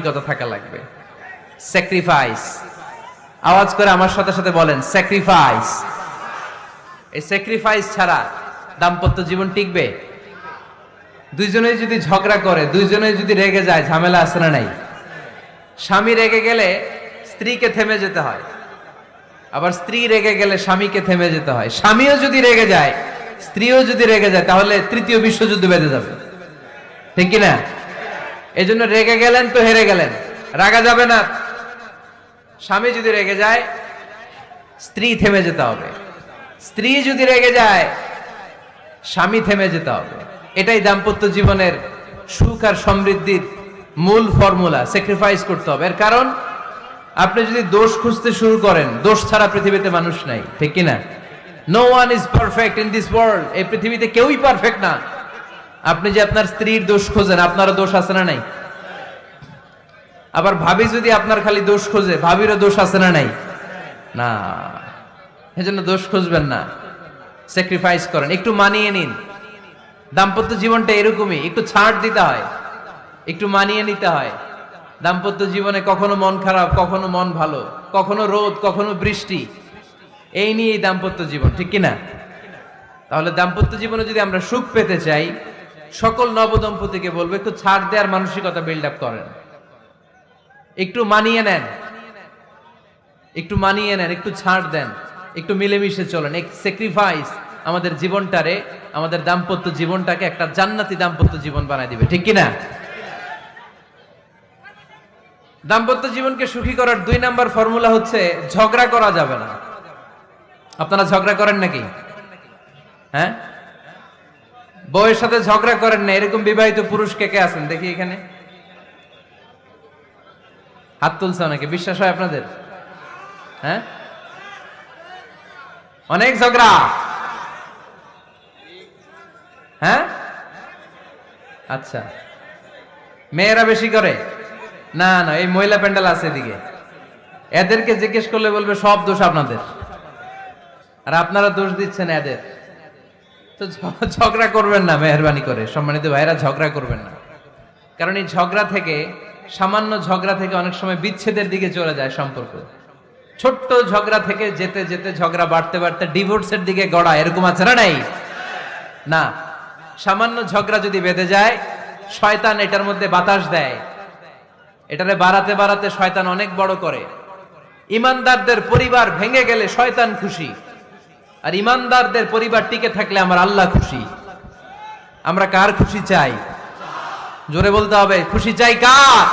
মানসিকতা থাকা লাগবে। স্যাক্রিফাইস, আওয়াজ করে আমার সাথে সাথে বলেন স্যাক্রিফাইস। এই স্যাক্রিফাইস ছাড়া দাম্পত্য জীবন টিকবে? দুইজনেই যদি ঝগড়া করে, দুইজনেই যদি রেগে যায়, ঝামেলা আছে না নাই? স্বামী রেগে গেলে স্ত্রীকে থেমে যেতে হয়, আবার স্ত্রী রেগে গেলে স্বামীকে থেমে যেতে হয়। স্বামীও যদি রেগে যায়, স্ত্রীও যদি রেগে যায়, তাহলে তৃতীয় বিশ্বযুদ্ধ বেঁধে যাবে, ঠিক কিনা? এই জন্য রেগে গেলেন তো হেরে গেলেন, রাগা যাবে না। স্বামী যদি রেগে যায়, স্ত্রী থেমে যেতে হবে। স্ত্রী যদি রেগে যায়, স্বামী থেমে যেতে হবে। এটাই দাম্পত্য জীবনের সুখ আর সমৃদ্ধির মূল ফর্মুলা। স্যাক্রিফাইস করতে হবে। এর কারণ, আপনি যদি দোষ খুঁজতে শুরু করেন, দোষ ছাড়া পৃথিবীতে মানুষ নাই, ঠিক কিনা? No one is perfect in this world. এই পৃথিবীতে কেউই পারফেক্ট না। আপনি যে আপনার স্ত্রীর দোষ খোঁজেন, আপনারও দোষ আছে না নাই? আবার ভাবি যদি আপনার খালি দোষ খোঁজে, ভাবিরও দোষ আছে না নাই? না, এজন্য দোষ খুঁজবেন না, স্যাক্রিফাইস করেন, একটু মানিয়ে নিন। দাম্পত্য জীবনটা এরকমই, একটু ছাড় দিতে হয়, একটু মানিয়ে নিতে হয়। দাম্পত্য জীবনে কখনো মন খারাপ, কখনো মন ভালো, কখনো রোদ, কখনো বৃষ্টি, এই নিয়েই দাম্পত্য জীবন, ঠিক কিনা? তাহলে দাম্পত্য জীবনে যদি আমরা সুখ পেতে চাই, সকল নবদম্পতিকে বলবো একটু ছাড় দেওয়ার মানসিকতা বিল্ড আপ করেন, একটু মানিয়ে নেন, একটু মানিয়ে নেন, একটু ছাড় দেন, একটু মিলেমিশে চলেন। এক স্যাক্রিফাইস আমাদের জীবনটারে, আমাদের দাম্পত্য জীবনটাকে একটা জান্নাতি দাম্পত্য জীবন বানায় দিবে, ঠিক কিনা? দাম্পত্য জীবনকে সুখী করার 2 নাম্বার ফর্মুলা হচ্ছে ঝগড়া করা যাবে না। আপনারা ঝগড়া করেন নাকি? হ্যাঁ, বউয়ের সাথে ঝগড়া করেন না এরকম বিবাহিত পুরুষ কে কে আছেন দেখি এখানে? হাত তুলছে অনেকে। বিশ্বাস হয় আপনাদের? হ্যাঁ, অনেক ঝগড়া। হ্যাঁ, আচ্ছা, মেয়েরা বেশি করে? না না, এই মহিলা প্যান্ডেল আছে এদিকে, এদেরকে জিজ্ঞেস করলে বলবে সব দোষ আপনাদের, আর আপনারা দোষ দিচ্ছেন এদের। তো ঝগড়া করবেন না, মেহরবানি করে সম্মানিত ভাইরা, ঝগড়া করবেন না। কারণ এই ঝগড়া থেকে, সামান্য ঝগড়া থেকে অনেক সময় বিচ্ছেদের দিকে চলে যায় সম্পর্ক। ছোট্ট ঝগড়া থেকে যেতে যেতে ঝগড়া বাড়তে বাড়তে ডিভোর্সের দিকে গড়া, এরকম আছে না নাই? না, সামান্য ঝগড়া যদি বেঁধে যায়, শয়তান এটার মধ্যে বাতাস দেয়, এটারে বাড়াতে বাড়াতে শয়তান অনেক বড় করে। ইমানদারদের পরিবার ভেঙে গেলে শয়তান খুশি, আর ইমানদারদের পরিবার টিকে থাকলে আমার আল্লাহ খুশি। আমরা কার খুশি চাই? জোরে বলতে হবে, খুশি চাই কার?